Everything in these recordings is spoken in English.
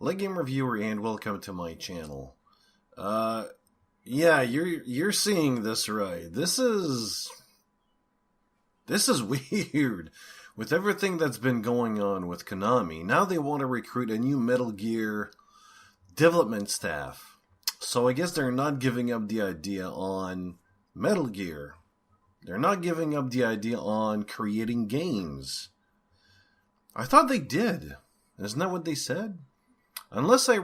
Leg Game Reviewer, and welcome to my channel. Yeah, you're seeing this right. This is weird. With everything that's been going on with Konami, now they want to recruit a new Metal Gear development staff. So I guess they're not giving up the idea on Metal Gear. They're not giving up the idea on creating games. I thought they did. Isn't that what they said? Unless I've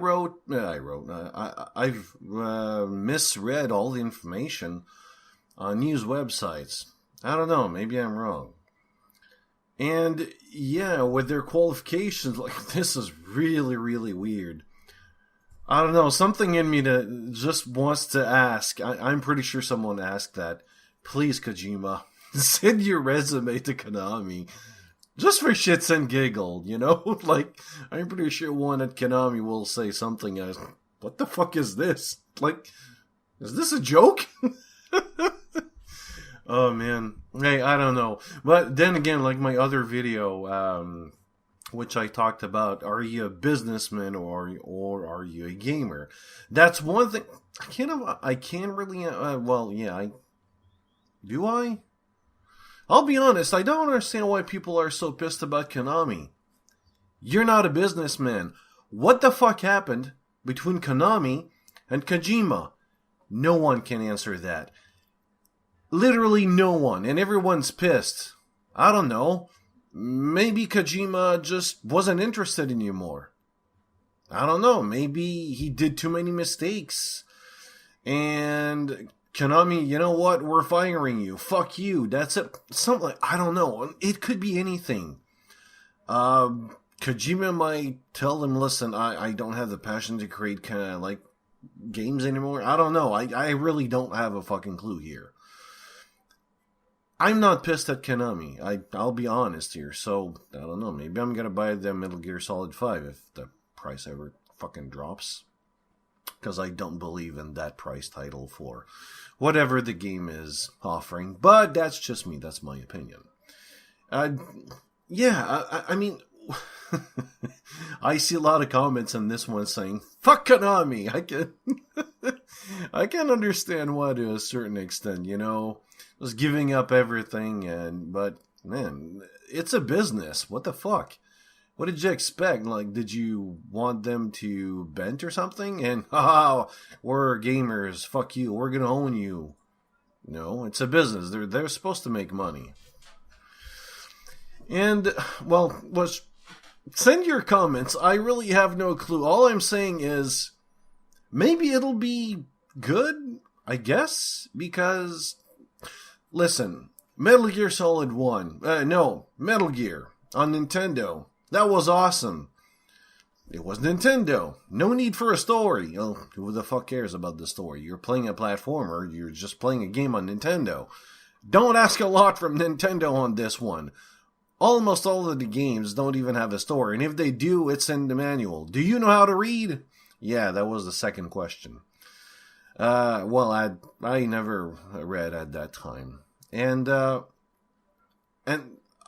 misread all the information on news websites. I don't know, maybe I'm wrong. And yeah, with their qualifications, like, this is really, really weird. I don't know, something in me that just wants to ask. I'm pretty sure someone asked that. Please, Kojima, send your resume to Konami. Just for shits and giggle, you know? Like, I'm pretty sure one at Konami will say something as, what the fuck is this? Like, is this a joke? Oh, man. Hey, I don't know. But then again, like my other video, which I talked about, are you a businessman or are you a gamer? That's one thing. I can't really, do I? I'll be honest, I don't understand why people are so pissed about Konami. You're not a businessman. What the fuck happened between Konami and Kojima? No one can answer that. Literally no one, and everyone's pissed. I don't know. Maybe Kojima just wasn't interested anymore. I don't know. Maybe he did too many mistakes. And Konami, you know what? We're firing you. Fuck you. That's it. Something like, I don't know. It could be anything. Kojima might tell them, listen, I don't have the passion to create kind of like games anymore. I don't know. I really don't have a fucking clue here. I'm not pissed at Konami. I'll be honest here. So, I don't know. Maybe I'm going to buy the Metal Gear Solid 5 if the price ever fucking drops. Because I don't believe in that price title for whatever the game is offering. But that's just me. That's my opinion. I mean, I see a lot of comments on this one saying, fuck Konami. I can understand why to a certain extent, you know. Was giving up everything, but man, it's a business. What the fuck? What did you expect? Like, did you want them to bend or something? And, we're gamers. Fuck you. We're gonna own you. No, it's a business. They're supposed to make money. And, send your comments. I really have no clue. All I'm saying is, maybe it'll be good, I guess, because, listen, Metal Gear Solid 1, Metal Gear on Nintendo. That was awesome. It was Nintendo. No need for a story. Oh, who the fuck cares about the story? You're playing a platformer. You're just playing a game on Nintendo. Don't ask a lot from Nintendo on this one. Almost all of the games don't even have a story. And if they do, it's in the manual. Do you know how to read? Yeah, that was the second question. I never read at that time. And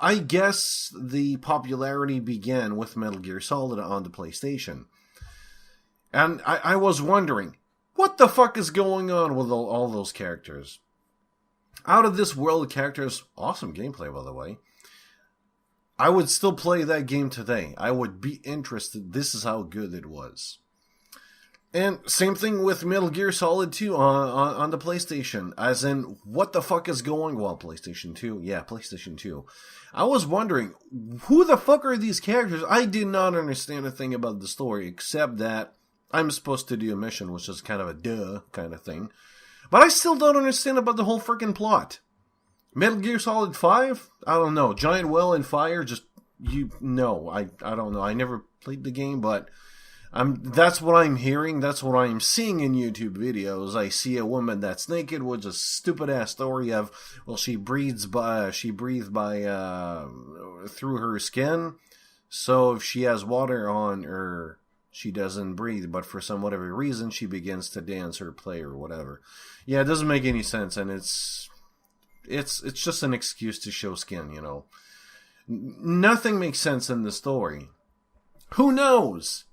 I guess the popularity began with Metal Gear Solid on the PlayStation. And I was wondering, what the fuck is going on with all those characters? Out of this world characters, awesome gameplay, by the way. I would still play that game today. I would be interested. This is how good it was. And same thing with Metal Gear Solid 2 on the PlayStation. As in, what the fuck is going... Well, PlayStation 2. Yeah, PlayStation 2. I was wondering, who the fuck are these characters? I did not understand a thing about the story, except that I'm supposed to do a mission, which is kind of a duh kind of thing. But I still don't understand about the whole freaking plot. Metal Gear Solid 5? I don't know. Giant well and fire? I don't know. I never played the game, but... that's what I'm hearing. That's what I'm seeing in YouTube videos. I see a woman that's naked with a stupid ass story of, well, she breathed by through her skin. So if she has water on her, she doesn't breathe. But for some whatever reason, she begins to dance or play or whatever. Yeah, it doesn't make any sense, and it's just an excuse to show skin. You know, nothing makes sense in the story. Who knows?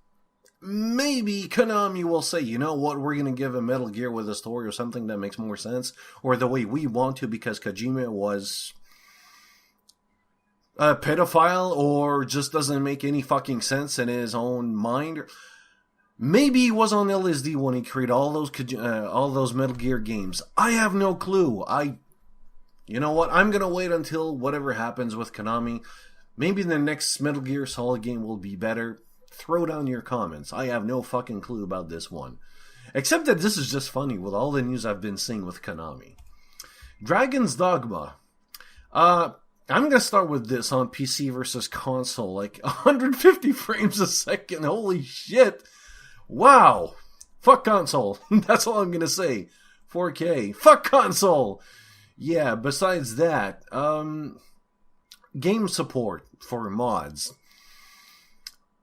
maybe Konami will say, you know what, we're going to give a Metal Gear with a story or something that makes more sense, or the way we want to, because Kojima was a pedophile or just doesn't make any fucking sense in his own mind. Maybe he was on LSD when he created all those Metal Gear games. I have no clue. You know what, I'm going to wait until whatever happens with Konami. Maybe the next Metal Gear Solid game will be better. Throw down your comments. I have no fucking clue about this one. Except that this is just funny with all the news I've been seeing with Konami. Dragon's Dogma. I'm going to start with this on PC versus console. Like, 150 frames a second. Holy shit. Wow. Fuck console. That's all I'm going to say. 4K. Fuck console. Yeah, besides that, game support for mods.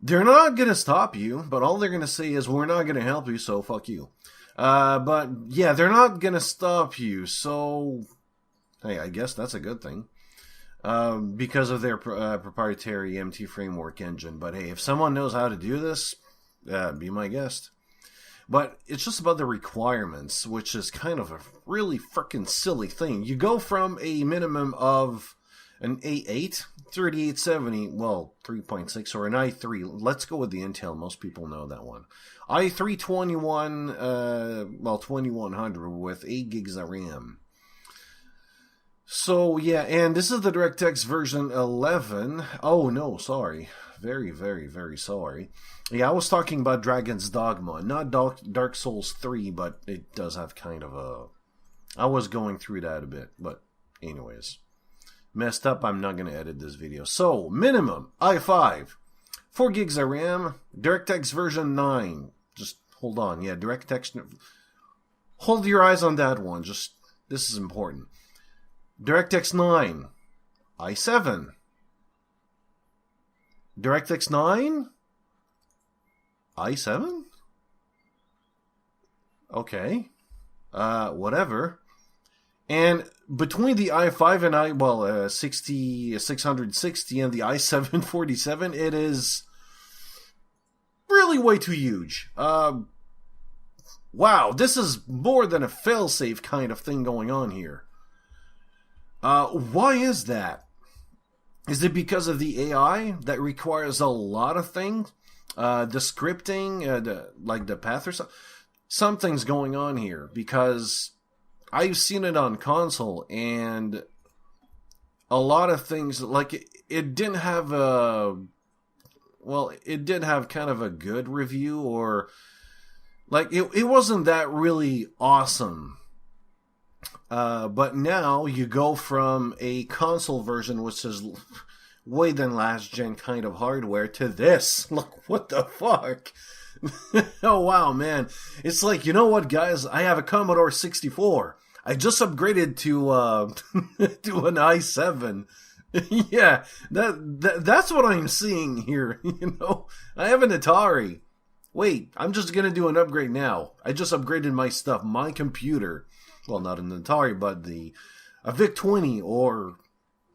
They're not going to stop you, but all they're going to say is, we're not going to help you, so fuck you. But, yeah, they're not going to stop you, so, hey, I guess that's a good thing. Because of their proprietary MT framework engine. But, hey, if someone knows how to do this, be my guest. But it's just about the requirements, which is kind of a really freaking silly thing. You go from a minimum of an A8, 3870, well, 3.6, or an i3. Let's go with the Intel. Most people know that one. i3 2100 with 8 gigs of RAM. So, yeah, and this is the DirectX version 11. Oh, no, sorry. Very, very, very sorry. Yeah, I was talking about Dragon's Dogma, not Dark Souls 3, but it does have kind of a... I was going through that a bit, but anyways. Messed up, I'm not going to edit this video. So, minimum, i5, 4 gigs of RAM, DirectX version 9. Just hold on, yeah, DirectX... Hold your eyes on that one, just... This is important. DirectX 9, i7. DirectX 9, i7? Okay. Whatever. And between the i5 and 660 and the i7-47, it is really way too huge. Wow, this is more than a failsafe kind of thing going on here. Why is that? Is it because of the AI that requires a lot of things? The scripting, the path or something? Something's going on here, because I've seen it on console, and a lot of things, like, it didn't have it did have kind of a good review, or, like, it wasn't that really awesome. But now you go from a console version, which is way than last gen kind of hardware, to this. Look, what the fuck? Oh wow, man. It's like, you know what, guys? I have a Commodore 64. I just upgraded to to an i7. Yeah, that's what I'm seeing here. You know, I have an Atari. Wait, I'm just gonna do an upgrade now. I just upgraded my stuff, my computer. Well, not an Atari, but a VIC-20 or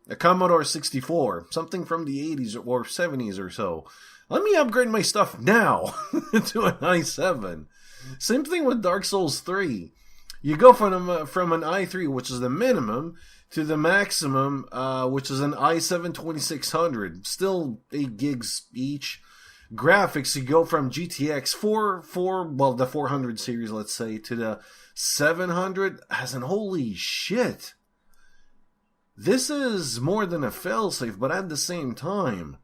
a Commodore 64, something from the 80s or 70s or so. Let me upgrade my stuff now to an i7. Same thing with Dark Souls 3. You go from an i3, which is the minimum, to the maximum, which is an i7-2600. Still 8 gigs each. Graphics, you go from GTX the 400 series, let's say, to the 700. As in, holy shit. This is more than a failsafe, but at the same time,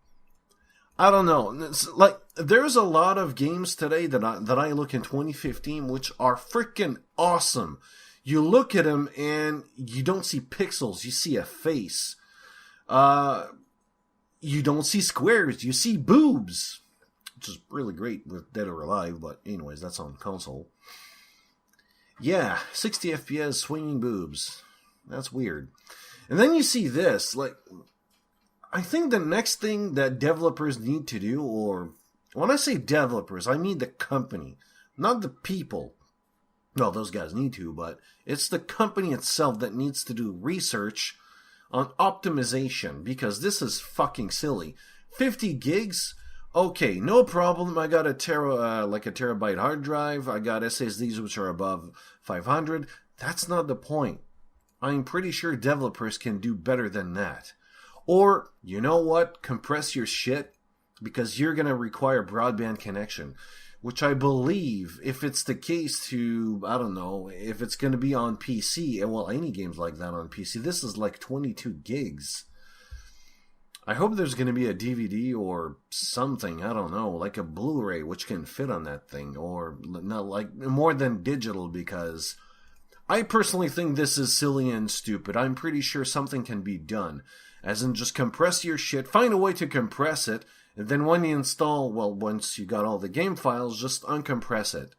I don't know. It's like, there's a lot of games today that I look in 2015 which are freaking awesome. You look at them and you don't see pixels, you see a face. You don't see squares, you see boobs. Which is really great with Dead or Alive, but anyways, that's on console. Yeah, 60 FPS swinging boobs. That's weird. And then you see this, like, I think the next thing that developers need to do, or when I say developers, I mean the company, not the people. No, those guys need to, but it's the company itself that needs to do research on optimization, because this is fucking silly. 50 gigs? Okay, no problem. I got a like a terabyte hard drive. I got SSDs which are above 500. That's not the point. I'm pretty sure developers can do better than that. Or, you know what? Compress your shit because you're going to require broadband connection. Which I believe, if it's the case to, I don't know, if it's going to be on PC, and well, any game's like that on PC, this is like 22 gigs. I hope there's going to be a DVD or something, I don't know, like a Blu-ray which can fit on that thing, or not like more than digital, because I personally think this is silly and stupid. I'm pretty sure something can be done, as in just compress your shit, find a way to compress it, and then when you install, well, once you got all the game files, just uncompress it.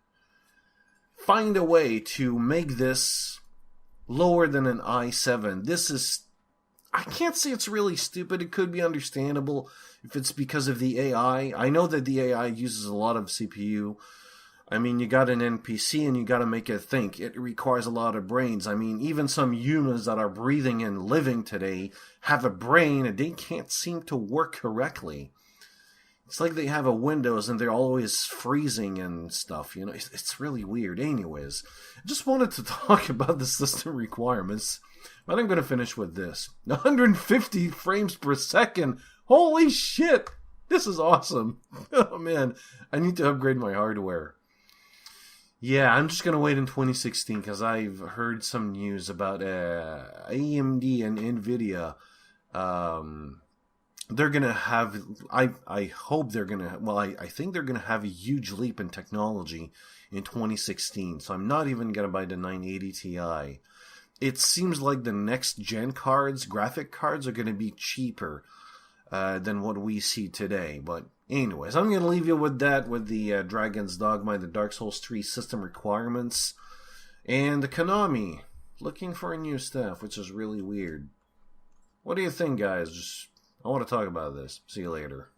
Find a way to make this lower than an i7. This is, I can't say it's really stupid. It could be understandable if it's because of the AI. I know that the AI uses a lot of CPU. I mean, you got an NPC and you got to make it think. It requires a lot of brains. I mean, even some humans that are breathing and living today have a brain and they can't seem to work correctly. It's like they have a Windows and they're always freezing and stuff, you know. It's really weird. Anyways, I just wanted to talk about the system requirements, but I'm going to finish with this. 150 frames per second. Holy shit. This is awesome. Oh, man. I need to upgrade my hardware. Yeah, I'm just going to wait in 2016 because I've heard some news about AMD and NVIDIA. They're going to have, I hope they're going to, well, I think they're going to have a huge leap in technology in 2016. So I'm not even going to buy the 980 Ti. It seems like the next gen cards, graphic cards, are going to be cheaper than what we see today. But anyways, I'm going to leave you with that, with the Dragon's Dogma and the Dark Souls 3 system requirements. And the Konami looking for a new staff, which is really weird. What do you think, guys? I want to talk about this. See you later.